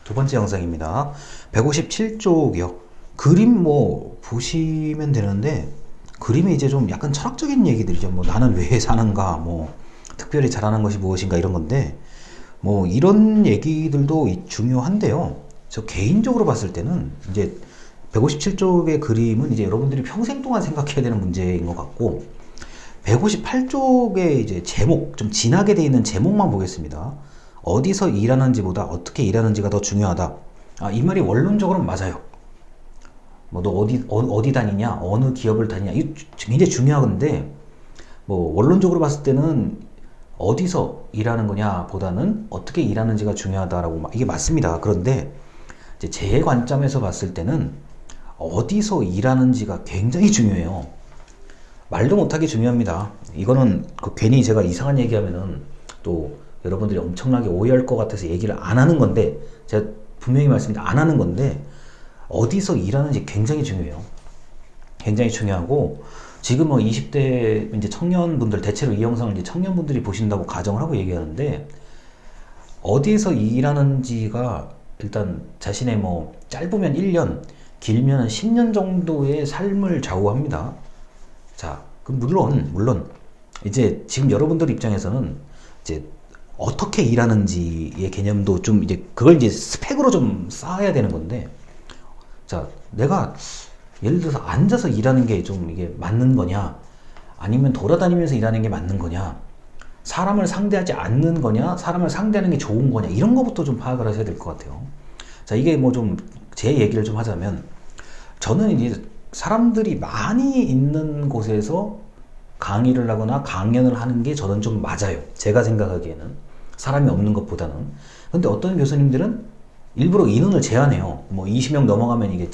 두 번째 영상입니다. 157쪽이요. 그림 뭐 보시면 되는데, 그림이 이제 좀 약간 철학적인 얘기들이죠. 뭐 나는 왜 사는가, 뭐 특별히 잘하는 것이 무엇인가 이런 건데, 뭐 이런 얘기들도 중요한데요. 저 개인적으로 봤을 때는 이제 157쪽의 그림은 이제 여러분들이 평생 동안 생각해야 되는 문제인 것 같고, 158쪽의 이제 제목, 좀 진하게 돼 있는 제목만 보겠습니다. 어디서 일하는지보다 어떻게 일하는지가 더 중요하다. 이 말이 원론적으로는 맞아요. 뭐 너 어디 다니냐, 어느 기업을 다니냐, 이거 굉장히 중요한데, 뭐 원론적으로 봤을 때는 어디서 일하는 거냐 보다는 어떻게 일하는지가 중요하다라고 이게 맞습니다. 그런데 이제 제 관점에서 봤을 때는 어디서 일하는지가 굉장히 중요해요. 말도 못하게 중요합니다. 이거는 괜히 제가 이상한 얘기하면은 또 여러분들이 엄청나게 오해할 것 같아서 얘기를 안 하는 건데, 제가 분명히 말씀드린 안 하는 건데, 어디서 일하는지 굉장히 중요해요. 굉장히 중요하고, 지금 뭐 20대 이제 청년분들, 대체로 이 영상을 이제 청년분들이 보신다고 가정을 하고 얘기하는데, 어디에서 일하는지가 일단 자신의 뭐 짧으면 1년, 길면 10년 정도의 삶을 좌우합니다. 자, 그럼 물론 이제 지금 여러분들 입장에서는 이제 어떻게 일하는지의 개념도 좀 이제 그걸 이제 스펙으로 좀 쌓아야 되는 건데, 자, 내가 예를 들어서 앉아서 일하는 게 좀 이게 맞는 거냐, 아니면 돌아다니면서 일하는 게 맞는 거냐, 사람을 상대하지 않는 거냐, 사람을 상대하는 게 좋은 거냐, 이런 거부터 좀 파악을 하셔야 될 것 같아요. 자, 이게 뭐 좀 제 얘기를 좀 하자면, 저는 이제 사람들이 많이 있는 곳에서 강의를 하거나 강연을 하는 게 저는 좀 맞아요. 제가 생각하기에는. 사람이 없는 것보다는. 근데 어떤 교수님들은 일부러 인원을 제한해요. 뭐 20명 넘어가면 이게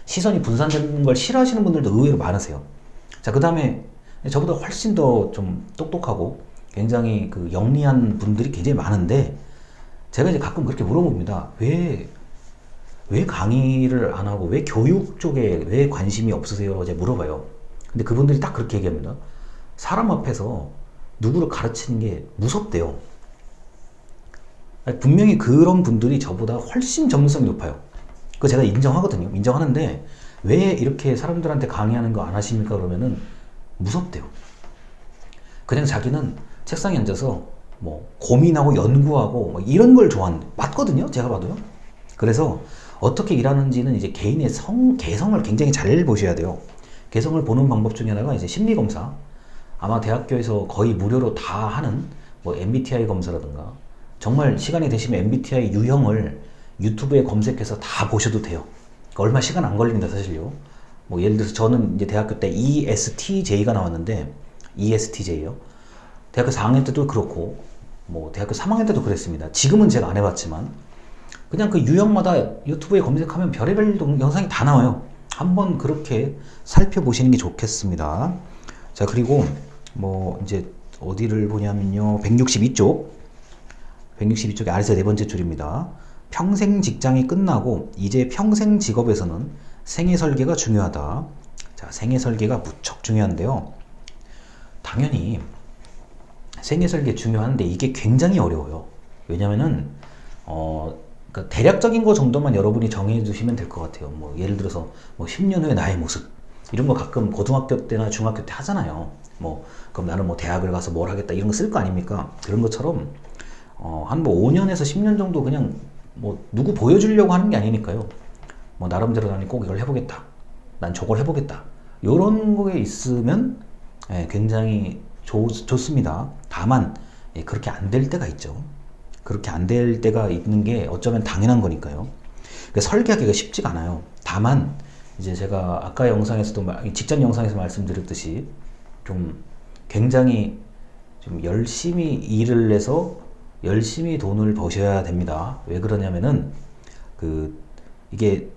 시선이 분산되는 걸 싫어하시는 분들도 의외로 많으세요. 자, 그 다음에 저보다 훨씬 더 좀 똑똑하고 굉장히 그 영리한 분들이 굉장히 많은데, 제가 이제 가끔 그렇게 물어봅니다. 왜 강의를 안 하고 왜 교육 쪽에 왜 관심이 없으세요? 제가 물어봐요. 근데 그분들이 딱 그렇게 얘기합니다. 사람 앞에서 누구를 가르치는 게 무섭대요. 분명히 그런 분들이 저보다 훨씬 전문성이 높아요. 그거 제가 인정하거든요. 인정하는데 왜 이렇게 사람들한테 강의하는 거 안 하십니까? 그러면은 무섭대요. 그냥 자기는 책상에 앉아서 뭐 고민하고 연구하고 뭐 이런 걸 좋아하는데, 맞거든요. 제가 봐도요. 그래서 어떻게 일하는지는 이제 개인의 개성을 굉장히 잘 보셔야 돼요. 개성을 보는 방법 중에 하나가 이제 심리검사. 아마 대학교에서 거의 무료로 다 하는 뭐 MBTI 검사라든가, 정말 시간이 되시면 MBTI 유형을 유튜브에 검색해서 다 보셔도 돼요. 그러니까 얼마 시간 안 걸립니다, 사실요. 뭐 예를 들어서 저는 이제 대학교 때 ESTJ가 나왔는데, ESTJ요. 대학교 4학년 때도 그렇고, 뭐 대학교 3학년 때도 그랬습니다. 지금은 제가 안 해봤지만, 그냥 그 유형마다 유튜브에 검색하면 별의별 영상이 다 나와요. 한번 그렇게 살펴보시는 게 좋겠습니다. 자, 그리고 뭐 이제 어디를 보냐면요, 162쪽의 아래서 네 번째 줄입니다. 평생 직장이 끝나고 이제 평생 직업에서는 생애 설계가 중요하다. 자, 생애 설계가 무척 중요한데요. 당연히 생애 설계 중요한데 이게 굉장히 어려워요. 왜냐면은 그러니까 대략적인 거 정도만 여러분이 정해 두시면 될 것 같아요. 뭐 예를 들어서 뭐 10년 후에 나의 모습, 이런 거 가끔 고등학교 때나 중학교 때 하잖아요. 뭐 그럼 나는 뭐 대학을 가서 뭘 하겠다, 이런 거 쓸 거 아닙니까? 그런 것처럼 한 뭐 5년에서 10년 정도 그냥 뭐 누구 보여주려고 하는 게 아니니까요. 뭐 나름대로 나는 꼭 이걸 해보겠다, 난 저걸 해보겠다, 요런 거에 있으면 굉장히 좋습니다. 다만 그렇게 안 될 때가 있죠. 그렇게 안 될 때가 있는 게 어쩌면 당연한 거니까요. 그러니까 설계하기가 쉽지가 않아요. 다만 이제 제가 아까 영상에서도 직전 영상에서 말씀드렸듯이 좀 굉장히 좀 열심히 일을 해서 열심히 돈을 버셔야 됩니다. 왜 그러냐면은 이게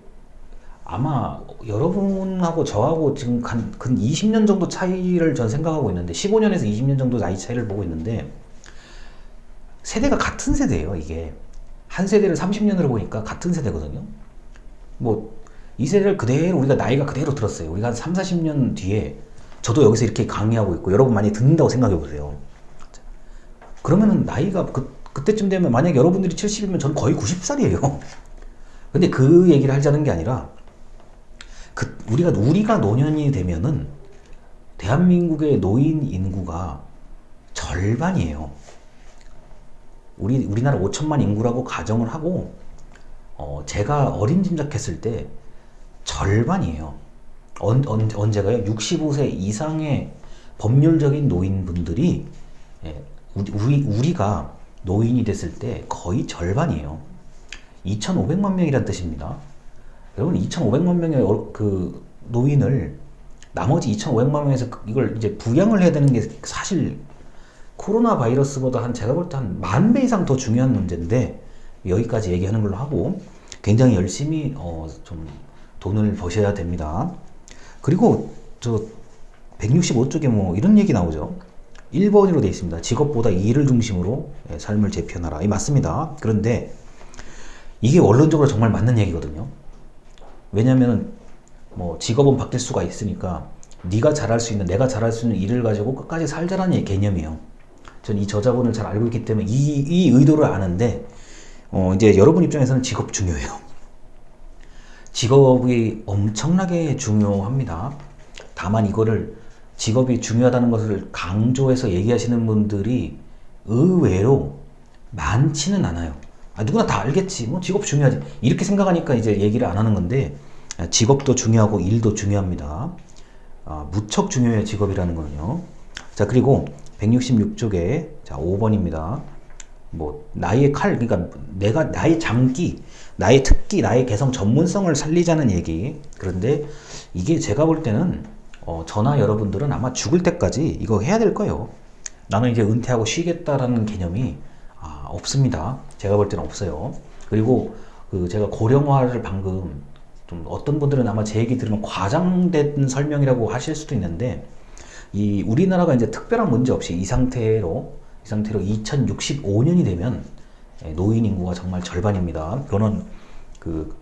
아마 여러분하고 저하고 지금 근 20년 정도 차이를 전 생각하고 있는데, 15년에서 20년 정도 나이 차이를 보고 있는데, 세대가 같은 세대예요. 이게 한 세대를 30년으로 보니까 같은 세대거든요. 뭐 이 세대를 그대로 우리가 나이가 그대로 들었어요. 우리가 한 3, 40년 뒤에 저도 여기서 이렇게 강의하고 있고 여러분 많이 듣는다고 생각해 보세요. 그러면은 나이가 그때쯤 되면 만약에 여러분들이 70이면 저는 거의 90살이에요. 근데 그 얘기를 하자는 게 아니라 우리가 노년이 되면은 대한민국의 노인 인구가 절반이에요. 우리나라 5천만 인구라고 가정을 하고 제가 어림짐작했을 때 절반이에요. 언제가요? 65세 이상의 법률적인 노인분들이 우리가 노인이 됐을 때 거의 절반이에요. 2,500만 명이란 뜻입니다. 여러분 2,500만 명의 그 노인을 나머지 2,500만 명에서 이걸 이제 부양을 해야 되는 게 사실 코로나 바이러스보다 제가 볼 때 한 10,000배 이상 더 중요한 문제인데 여기까지 얘기하는 걸로 하고 굉장히 열심히 좀 돈을 버셔야 됩니다. 그리고 저 165쪽에 뭐 이런 얘기 나오죠. 1번으로 되어 있습니다. 직업보다 일을 중심으로 삶을 재편하라. 이 맞습니다. 그런데 이게 원론적으로 정말 맞는 얘기거든요. 왜냐하면 뭐 직업은 바뀔 수가 있으니까 네가 잘할 수 있는, 내가 잘할 수 있는 일을 가지고 끝까지 살자라는 개념이에요. 전 이 저자분을 잘 알고 있기 때문에 이 의도를 아는데 이제 여러분 입장에서는 직업 중요해요. 직업이 엄청나게 중요합니다. 다만 이거를 직업이 중요하다는 것을 강조해서 얘기하시는 분들이 의외로 많지는 않아요. 누구나 다 알겠지. 뭐 직업 중요하지. 이렇게 생각하니까 이제 얘기를 안 하는 건데 직업도 중요하고 일도 중요합니다. 무척 중요해요. 직업이라는 거는요. 자, 그리고 166쪽에 자 5번입니다. 뭐 나의 칼, 그러니까 내가 나의 장기, 나의 특기, 나의 개성, 전문성을 살리자는 얘기. 그런데 이게 제가 볼 때는 저나 여러분들은 아마 죽을 때까지 이거 해야 될 거예요. 나는 이제 은퇴하고 쉬겠다라는 개념이 없습니다. 제가 볼 때는 없어요. 그리고 제가 고령화를 방금 좀 어떤 분들은 아마 제 얘기 들으면 과장된 설명이라고 하실 수도 있는데 이 우리나라가 이제 특별한 문제 없이 이 상태로 2065년이 되면 노인 인구가 정말 절반입니다. 그거는 그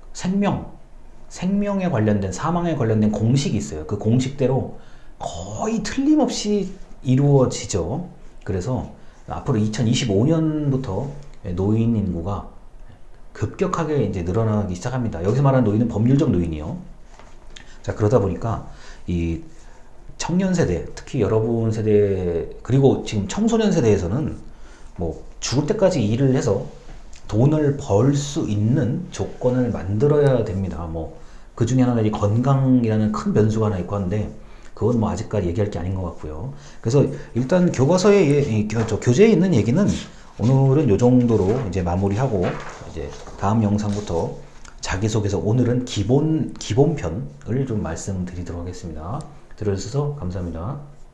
생명에 관련된, 사망에 관련된 공식이 있어요. 그 공식대로 거의 틀림없이 이루어지죠. 그래서 앞으로 2025년부터 노인 인구가 급격하게 이제 늘어나기 시작합니다. 여기서 말하는 노인은 법률적 노인이요. 자, 그러다 보니까 이 청년 세대, 특히 여러분 세대, 그리고 지금 청소년 세대에서는 뭐 죽을 때까지 일을 해서 돈을 벌 수 있는 조건을 만들어야 됩니다. 뭐 그 중에 하나가 이 건강이라는 큰 변수가 하나 있고 한데 그건 뭐 아직까지 얘기할 게 아닌 것 같고요. 그래서 일단 교과서에 교재에 있는 얘기는 오늘은 요 정도로 이제 마무리하고 이제 다음 영상부터 자기소개서, 오늘은 기본편을 좀 말씀드리도록 하겠습니다. 들어주셔서 감사합니다.